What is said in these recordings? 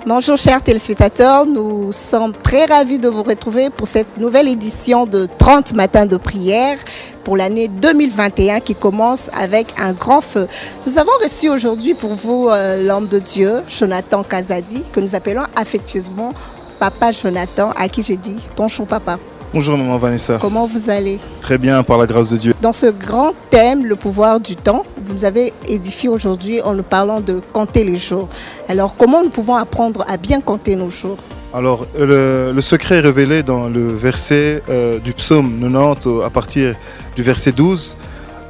Bonjour chers téléspectateurs, nous sommes très ravis de vous retrouver pour cette nouvelle édition de 30 matins de prière pour l'année 2021 qui commence avec un grand feu. Nous avons reçu aujourd'hui pour vous l'homme de Dieu, Jonathan Kazadi, que nous appelons affectueusement Papa Jonathan, à qui j'ai dit bonjour papa. Bonjour maman Vanessa. Comment vous allez? Très bien, par la grâce de Dieu. Dans ce grand thème, le pouvoir du temps, vous nous avez édifié aujourd'hui en nous parlant de compter les jours. Alors comment nous pouvons apprendre à bien compter nos jours? Alors le secret est révélé dans le verset du psaume 90 à partir du verset 12.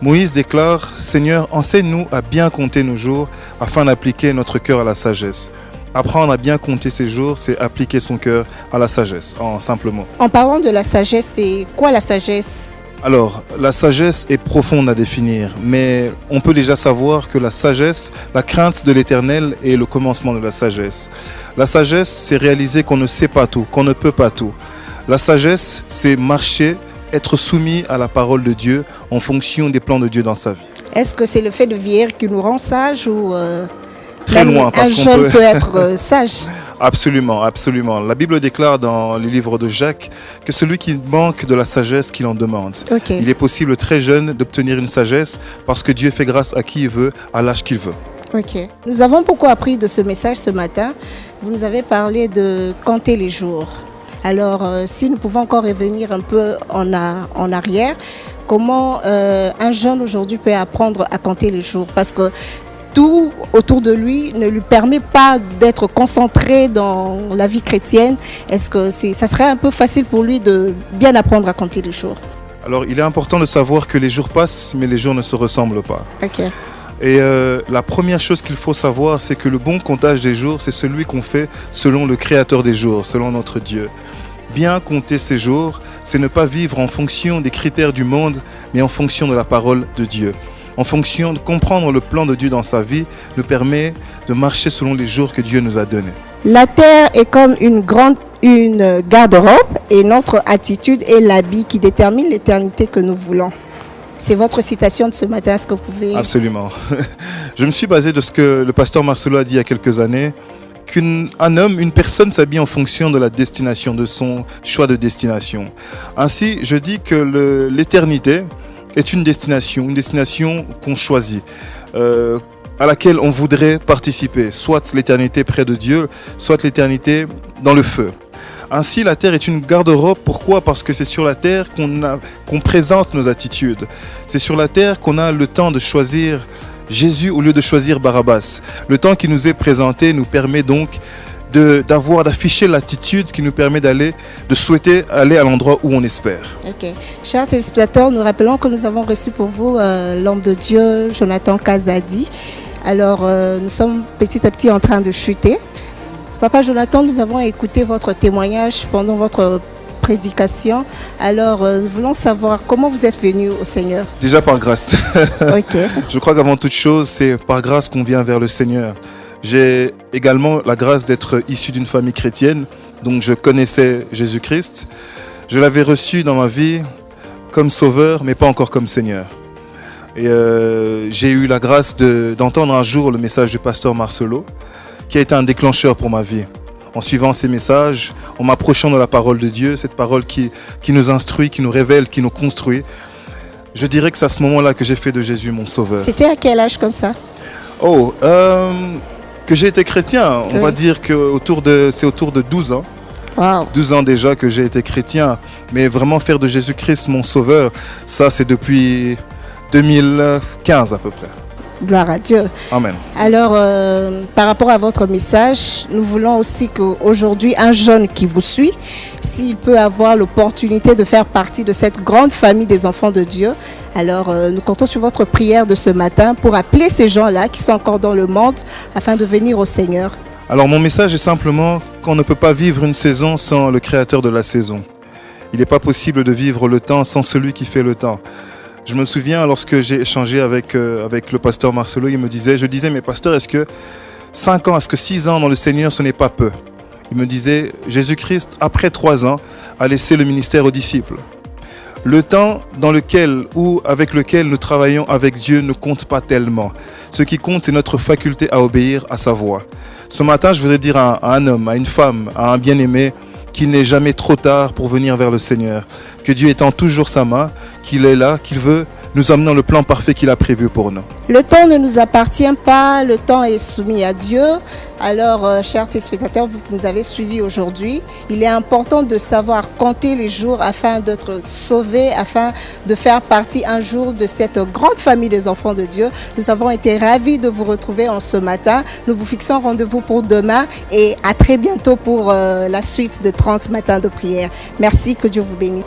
Moïse déclare « Seigneur, enseigne-nous à bien compter nos jours afin d'appliquer notre cœur à la sagesse ». Apprendre à bien compter ses jours, c'est appliquer son cœur à la sagesse, en simple mot. En parlant de la sagesse, c'est quoi la sagesse? Alors, la sagesse est profonde à définir, mais on peut déjà savoir que la sagesse, la crainte de l'Éternel est le commencement de la sagesse. La sagesse, c'est réaliser qu'on ne sait pas tout, qu'on ne peut pas tout. La sagesse, c'est marcher, être soumis à la parole de Dieu en fonction des plans de Dieu dans sa vie. Est-ce que c'est le fait de vieillir qui nous rend sages ou Très loin, parce un qu'on jeune peut être sage? Absolument, absolument. La Bible déclare dans le livre de Jacques que celui qui manque de la sagesse qu'il en demande. Okay. Il est possible très jeune d'obtenir une sagesse parce que Dieu fait grâce à qui il veut, à l'âge qu'il veut. Ok. Nous avons beaucoup appris de ce message ce matin. Vous nous avez parlé de compter les jours. Alors, si nous pouvons encore revenir un peu en arrière, comment un jeune aujourd'hui peut apprendre à compter les jours? Parce que tout autour de lui ne lui permet pas d'être concentré dans la vie chrétienne. Est-ce que ça serait un peu facile pour lui de bien apprendre à compter les jours? Alors, il est important de savoir que les jours passent, mais les jours ne se ressemblent pas. Ok. Et la première chose qu'il faut savoir, c'est que le bon comptage des jours, c'est celui qu'on fait selon le Créateur des jours, selon notre Dieu. Bien compter ses jours, c'est ne pas vivre en fonction des critères du monde, mais en fonction de la parole de Dieu. En fonction de comprendre le plan de Dieu dans sa vie, nous permet de marcher selon les jours que Dieu nous a donnés. La terre est comme une garde-robe et notre attitude est l'habit qui détermine l'éternité que nous voulons. C'est votre citation de ce matin, est-ce que vous pouvez... Absolument. Je me suis basé de ce que le pasteur Marcelo a dit il y a quelques années, une personne s'habille en fonction de la destination, de son choix de destination. Ainsi, je dis que l'éternité est une destination qu'on choisit, à laquelle on voudrait participer, soit l'éternité près de Dieu, soit l'éternité dans le feu. Ainsi, la terre est une garde-robe. Pourquoi? Parce que c'est sur la terre qu'on présente nos attitudes. C'est sur la terre qu'on a le temps de choisir Jésus au lieu de choisir Barabbas. Le temps qui nous est présenté nous permet donc d'afficher l'attitude qui nous permet de souhaiter aller à l'endroit où on espère. Ok. Chers téléspectateurs, nous rappelons que nous avons reçu pour vous l'homme de Dieu, Jonathan Kazadi. Alors, nous sommes petit à petit en train de chuter. Papa Jonathan, nous avons écouté votre témoignage pendant votre prédication. Alors, nous voulons savoir comment vous êtes venu au Seigneur. Déjà par grâce. Ok. Je crois qu'avant toute chose, c'est par grâce qu'on vient vers le Seigneur. J'ai également la grâce d'être issu d'une famille chrétienne, donc je connaissais Jésus-Christ. Je l'avais reçu dans ma vie comme sauveur, mais pas encore comme Seigneur. Et j'ai eu la grâce d'entendre un jour le message du pasteur Marcelo, qui a été un déclencheur pour ma vie. En suivant ces messages, en m'approchant de la parole de Dieu, cette parole qui nous instruit, qui nous révèle, qui nous construit, je dirais que c'est à ce moment-là que j'ai fait de Jésus mon sauveur. C'était à quel âge comme ça? Que j'ai été chrétien, on va dire que c'est autour de 12 ans. Wow. 12 ans déjà que j'ai été chrétien, mais vraiment faire de Jésus-Christ mon sauveur, ça c'est depuis 2015 à peu près. Gloire à Dieu. Amen. Alors, par rapport à votre message, nous voulons aussi qu'aujourd'hui, un jeune qui vous suit, s'il peut avoir l'opportunité de faire partie de cette grande famille des enfants de Dieu, alors nous comptons sur votre prière de ce matin pour appeler ces gens-là qui sont encore dans le monde afin de venir au Seigneur. Alors mon message est simplement qu'on ne peut pas vivre une saison sans le créateur de la saison. Il n'est pas possible de vivre le temps sans celui qui fait le temps. Je me souviens lorsque j'ai échangé avec le pasteur Marcelo, je disais, mais pasteur, est-ce que 5 ans, est-ce que 6 ans dans le Seigneur, ce n'est pas peu? Il me disait, Jésus-Christ, après 3 ans, a laissé le ministère aux disciples. Le temps dans lequel ou avec lequel nous travaillons avec Dieu ne compte pas tellement. Ce qui compte, c'est notre faculté à obéir à sa voix. Ce matin, je voudrais dire à un homme, à une femme, à un bien-aimé, qu'il n'est jamais trop tard pour venir vers le Seigneur. Que Dieu étend toujours sa main, qu'il est là, qu'il veut nous amener dans le plan parfait qu'il a prévu pour nous. Le temps ne nous appartient pas, le temps est soumis à Dieu. Alors, chers téléspectateurs, vous qui nous avez suivis aujourd'hui, il est important de savoir compter les jours afin d'être sauvés, afin de faire partie un jour de cette grande famille des enfants de Dieu. Nous avons été ravis de vous retrouver en ce matin. Nous vous fixons rendez-vous pour demain et à très bientôt pour la suite de 30 matins de prière. Merci, que Dieu vous bénisse.